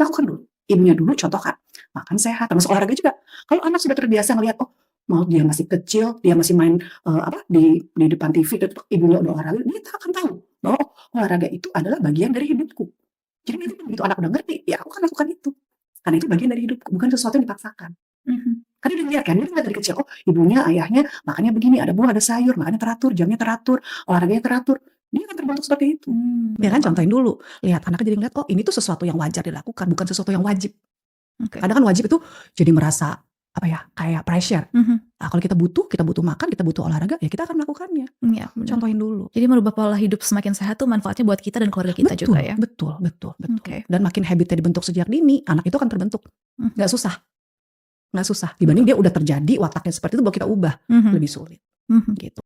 lakukan dulu. Ibunya dulu contohkan, makan sehat, termasuk olahraga juga. Kalau anak sudah terbiasa ngelihat, oh mau dia masih kecil, dia masih main di depan TV, ibunya udah olahraga, dia akan tahu bahwa oh, olahraga itu adalah bagian dari hidupku. Jadi nanti begitu anak udah ngerti, ya aku akan lakukan itu. Karena itu bagian dari hidupku, bukan sesuatu yang dipaksakan. Karena dia lihat kan, dia lihat dari kecil, oh ibunya, ayahnya makannya begini, ada buah, ada sayur, makannya teratur, jamnya teratur, olahraganya teratur. Dia akan terbentuk seperti itu. Ya kan, contohin dulu. Lihat anaknya jadi ngeliat, oh ini tuh sesuatu yang wajar dilakukan, bukan sesuatu yang wajib. Kadang kan wajib itu jadi merasa apa ya, kayak pressure. Nah, kalau kita butuh makan, kita butuh olahraga, ya kita akan melakukannya. Iya, Contohin dulu. Jadi merubah pola hidup semakin sehat tuh manfaatnya buat kita dan keluarga kita juga ya. Betul. Dan makin habitnya dibentuk sejak dini, anak itu akan terbentuk. Nggak susah. Dibanding dia udah terjadi wataknya seperti itu, baru kita ubah lebih sulit. Gitu.